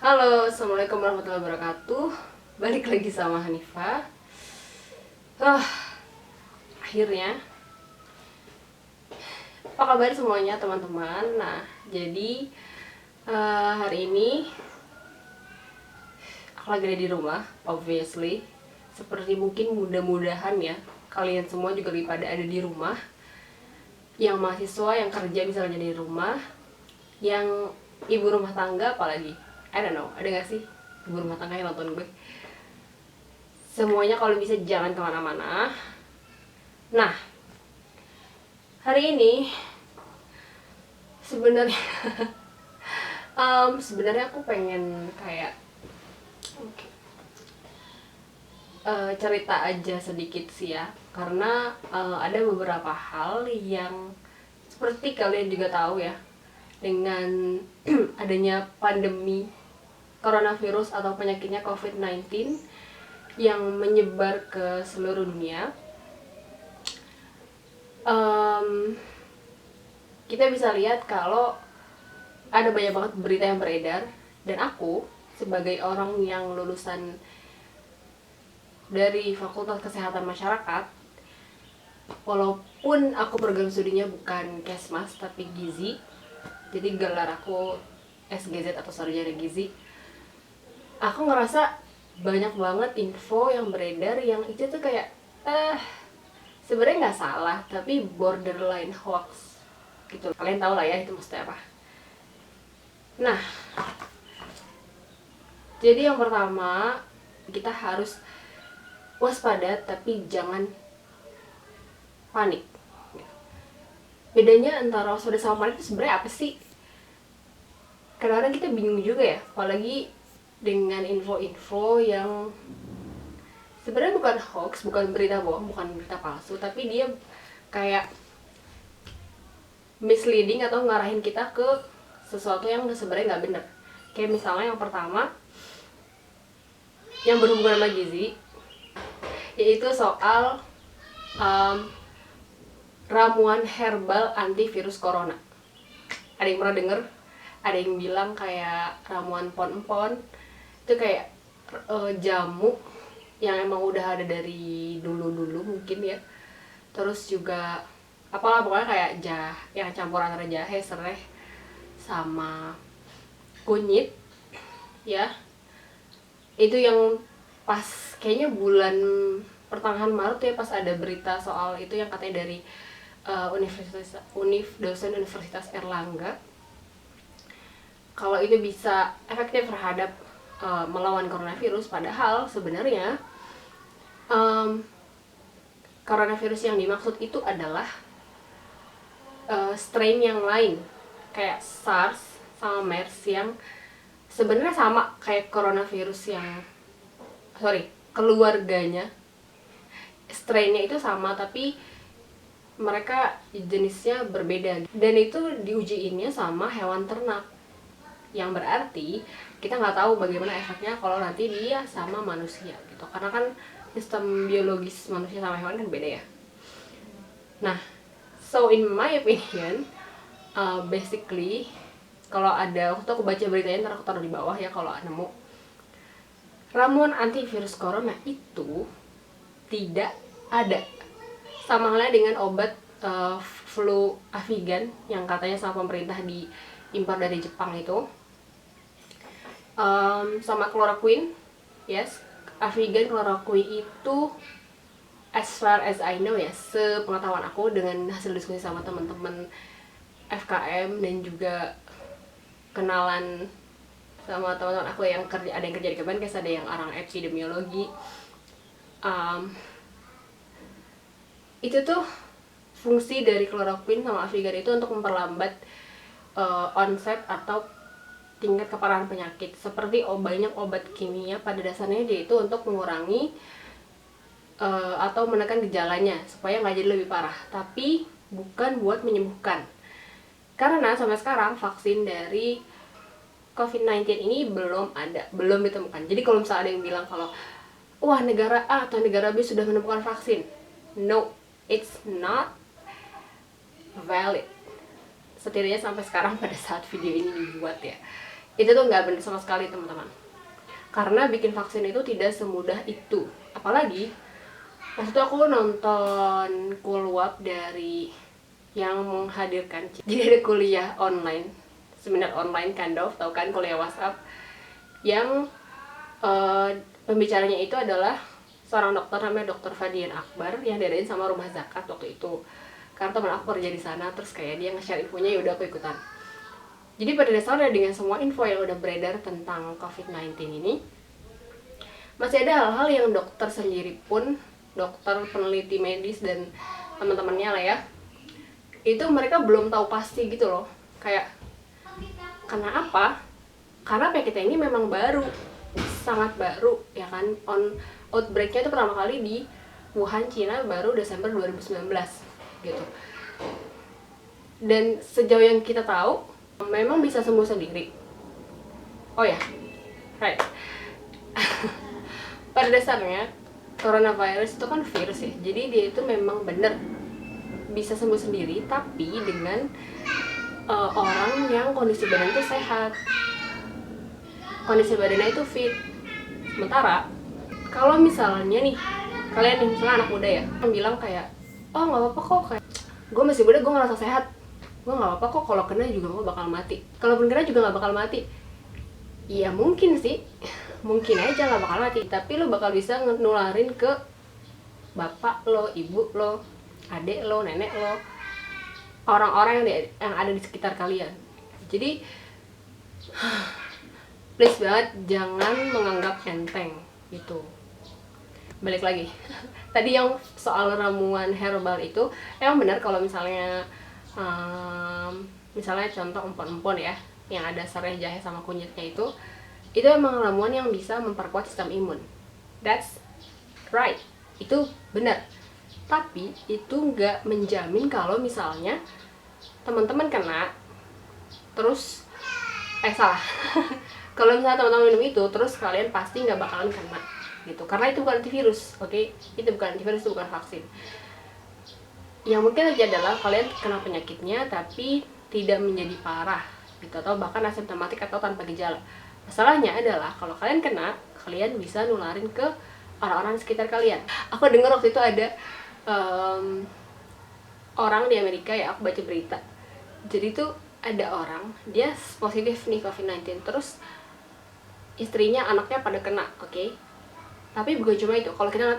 Halo, assalamualaikum warahmatullahi wabarakatuh. Balik lagi sama Hanifah. Ah, akhirnya. Apa kabar semuanya teman-teman? Nah, jadi hari ini aku lagi ada di rumah, obviously. Seperti mungkin mudah-mudahan ya, kalian semua juga lagi pada ada di rumah. Yang mahasiswa, yang kerja misalnya di rumah, yang ibu rumah tangga apalagi. I don't know, ada gak sih ibu rumah tangga yang nonton gue? Semuanya kalau bisa jangan kemana-mana. Nah, hari ini sebenarnya sebenarnya aku pengen kayak cerita aja sedikit sih ya, karena ada beberapa hal yang seperti kalian juga tahu ya, dengan adanya pandemi coronavirus atau penyakitnya COVID-19 yang menyebar ke seluruh dunia. Kita bisa lihat kalau ada banyak banget berita yang beredar, dan aku sebagai orang yang lulusan dari Fakultas Kesehatan Masyarakat, walaupun aku program studinya bukan Kesmas tapi Gizi, jadi gelar aku SGZ atau sarjana gizi, aku ngerasa banyak banget info yang beredar yang itu tuh kayak sebenarnya nggak salah tapi borderline hoax gitu. Kalian tahu lah ya itu maksudnya apa. Nah, jadi yang pertama, kita harus waspada tapi jangan panik. Bedanya antara waspada sama panik itu sebenarnya apa sih? Kadang-kadang kita bingung juga ya, apalagi dengan info-info yang sebenarnya bukan hoax, bukan berita bohong, bukan berita palsu, tapi dia kayak misleading atau ngarahin kita ke sesuatu yang sebenarnya nggak bener. Kayak misalnya yang pertama, yang berhubungan sama gizi, yaitu soal ramuan herbal antivirus corona. Ada yang pernah denger? Ada yang bilang kayak ramuan pon-pon itu kayak jamu yang emang udah ada dari dulu-dulu mungkin ya. Terus juga apalah pokoknya kayak yang campur antara jahe, serai sama kunyit ya. Itu yang pas kayaknya bulan pertengahan Maret ya, pas ada berita soal itu yang katanya dari dosen Universitas Erlangga, kalau itu bisa efektif terhadap melawan coronavirus. Padahal sebenarnya coronavirus yang dimaksud itu adalah strain yang lain, kayak SARS sama MERS, yang sebenarnya sama kayak coronavirus yang keluarganya, strainnya itu sama tapi mereka jenisnya berbeda, dan itu diujiinnya sama hewan ternak, yang berarti kita nggak tahu bagaimana efeknya kalau nanti dia sama manusia gitu, karena kan sistem biologis manusia sama hewan kan beda ya. Nah, so in my opinion, basically kalau ada, waktu aku baca beritanya, ntar aku taruh di bawah ya kalau nemu, ramuan antivirus corona itu tidak ada. Sama halnya dengan obat flu Avigan yang katanya sama pemerintah diimpor dari Jepang itu, sama chloroquine. Yes, Avigan, chloroquine itu as far as I know ya, sepengetahuan aku dengan hasil diskusi sama teman-teman FKM dan juga kenalan sama teman-teman aku yang kerja, ada yang kerja di Kemenkes, ada yang orang epidemiologi, itu tuh fungsi dari chloroquine sama Avigan itu untuk memperlambat onset atau tingkat keparahan penyakit. Seperti banyak obat kimia pada dasarnya dia itu untuk mengurangi atau menekan gejalanya supaya nggak jadi lebih parah, tapi bukan buat menyembuhkan. Karena sampai sekarang vaksin dari COVID-19 ini belum ditemukan. Jadi kalau misalnya ada yang bilang kalau wah negara A atau negara B sudah menemukan vaksin, no, it's not valid. Setidaknya sampai sekarang pada saat video ini dibuat ya, Itu tuh nggak benar sama sekali teman-teman, karena bikin vaksin itu tidak semudah itu. Apalagi waktu itu aku nonton Cool dari yang menghadirkan, jadi ada kuliah online, seminar online kind of, tau kan, kuliah WhatsApp, yang pembicaranya itu adalah seorang dokter namanya Dokter Fadian Akbar yang diadain sama Rumah Zakat waktu itu, karena teman aku kerja di sana, terus kayak dia nge-share infonya, yaudah aku ikutan. Jadi pada dasarnya dengan semua info yang udah beredar tentang COVID-19 ini, masih ada hal-hal yang dokter sendiri pun, dokter peneliti medis dan teman-temannya lah ya, itu mereka belum tahu pasti gitu loh. Kayak karena apa? Karena penyakit ini memang baru, sangat baru ya kan. Outbreaknya itu pertama kali di Wuhan, Cina, baru Desember 2019 gitu. Dan sejauh yang kita tahu memang bisa sembuh sendiri. Oh ya, right. Pada dasarnya coronavirus itu kan virus ya, jadi dia itu memang bener bisa sembuh sendiri, tapi dengan orang yang kondisi badan itu sehat, kondisi badannya itu fit. Sementara kalau misalnya nih kalian nih, misalnya anak muda ya, yang bilang kayak, oh nggak apa-apa kok, kayak gue masih muda, gue ngerasa sehat, gue nggak apa-apa kok, kalau kena juga gue bakal mati, kalaupun kena juga nggak bakal mati. Iya mungkin sih, mungkin aja nggak bakal mati, tapi lo bakal bisa nularin ke bapak lo, ibu lo, adik lo, nenek lo, orang-orang yang ada di sekitar kalian. Jadi please banget jangan menganggap enteng gitu. Balik lagi tadi yang soal ramuan herbal itu, emang benar kalau misalnya misalnya contoh empon-empon ya, yang ada serai jahe sama kunyitnya itu emang ramuan yang bisa memperkuat sistem imun. That's right, itu benar. Tapi itu nggak menjamin kalau misalnya teman-teman kena terus salah kalau misalnya teman-teman minum itu terus kalian pasti nggak bakalan kena gitu, karena itu bukan antivirus, oke? Itu bukan antivirus, itu bukan vaksin. Yang mungkin terjadi adalah kalian kena penyakitnya tapi tidak menjadi parah gitu, atau bahkan asimptomatik atau tanpa gejala. Masalahnya adalah kalau kalian kena, kalian bisa nularin ke orang-orang di sekitar kalian. Aku dengar waktu itu ada orang di Amerika ya, aku baca berita. Jadi tuh ada orang, dia positif nih COVID-19, terus istrinya, anaknya pada kena, oke? Tapi bukan cuma itu. Kalau kita lihat,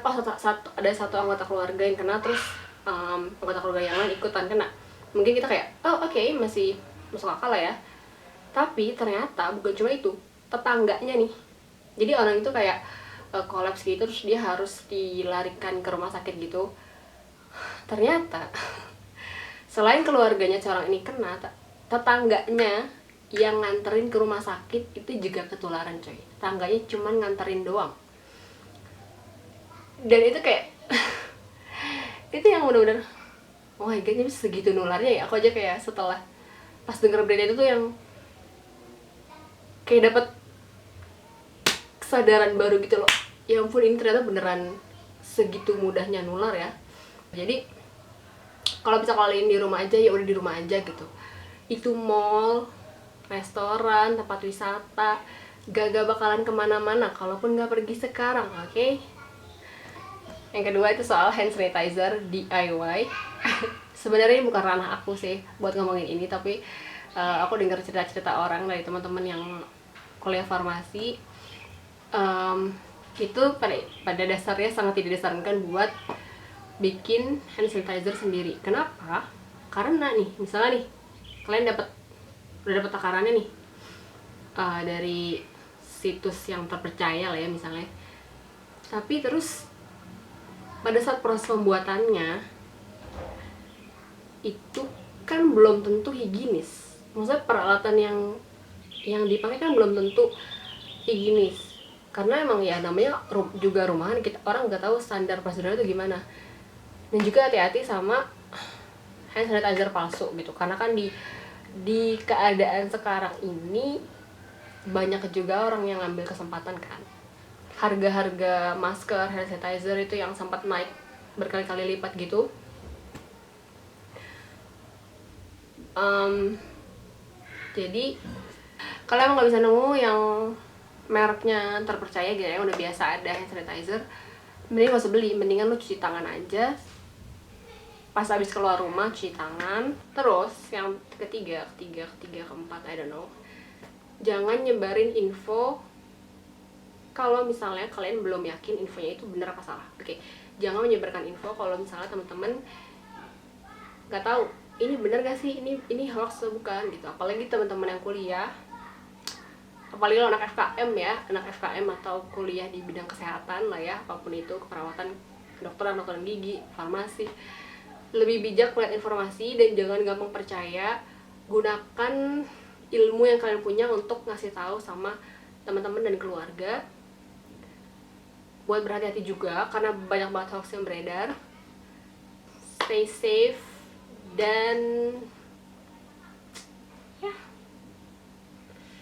ada satu anggota keluarga yang kena, terus anggota keluarga yang lain ikutan kena, mungkin kita kayak, oh oke, masih masuk akal lah ya. Tapi ternyata bukan cuma itu, tetangganya nih. Jadi orang itu kayak kolaps gitu, terus dia harus dilarikan ke rumah sakit gitu. Ternyata selain keluarganya seorang ini kena, tetangganya yang nganterin ke rumah sakit itu juga ketularan coy. Tetangganya cuman nganterin doang. Dan itu kayak itu yang bener-bener, oh my god, ini segitu nularnya ya. Aku aja kayak setelah pas denger berita itu tuh yang kayak dapet kesadaran baru gitu loh. Ya ampun, ini ternyata beneran segitu mudahnya nular ya. Jadi kalau bisa kalian di rumah aja, ya udah di rumah aja gitu. Itu mall, restoran, tempat wisata, gak bakalan kemana-mana kalaupun gak pergi sekarang, oke? Yang kedua itu soal hand sanitizer DIY. Sebenarnya ini bukan ranah aku sih buat ngomongin ini, tapi aku dengar cerita-cerita orang dari teman-teman yang kuliah farmasi. Itu pada dasarnya sangat tidak disarankan buat bikin hand sanitizer sendiri. Kenapa? Karena nih, misalnya nih, kalian udah dapat takarannya nih dari situs yang terpercaya lah ya misalnya. Tapi terus pada saat proses pembuatannya itu kan belum tentu higienis. Maksudnya peralatan yang dipakai kan belum tentu higienis. Karena emang ya namanya juga rumahan, orang nggak tahu standar prosedurnya itu gimana. Dan juga hati-hati sama hand sanitizer palsu gitu, karena kan di keadaan sekarang ini banyak juga orang yang ngambil kesempatan kan. Harga-harga masker, hand sanitizer itu yang sempat naik berkali-kali lipat gitu. Jadi Kalau emang nggak bisa nemu yang mereknya terpercaya gitu ya, yang udah biasa ada hand sanitizer, mending gak usah beli, mendingan lu cuci tangan aja pas habis keluar rumah, cuci tangan. Terus yang ketiga, keempat, I don't know, jangan nyebarin info kalau misalnya kalian belum yakin infonya itu benar apa salah. Oke, jangan menyebarkan info kalau misalnya teman-teman nggak tahu ini benar gak sih, ini hoax atau bukan gitu. Apalagi teman-teman yang kuliah, apalagi lo anak FKM ya, anak FKM atau kuliah di bidang kesehatan lah ya, apapun itu, keperawatan, kedokteran gigi, farmasi. Lebih bijak melihat informasi dan jangan gampang percaya. Gunakan ilmu yang kalian punya untuk ngasih tahu sama teman-teman dan keluarga. Buat berhati-hati juga karena banyak banget hoax yang beredar. Stay safe dan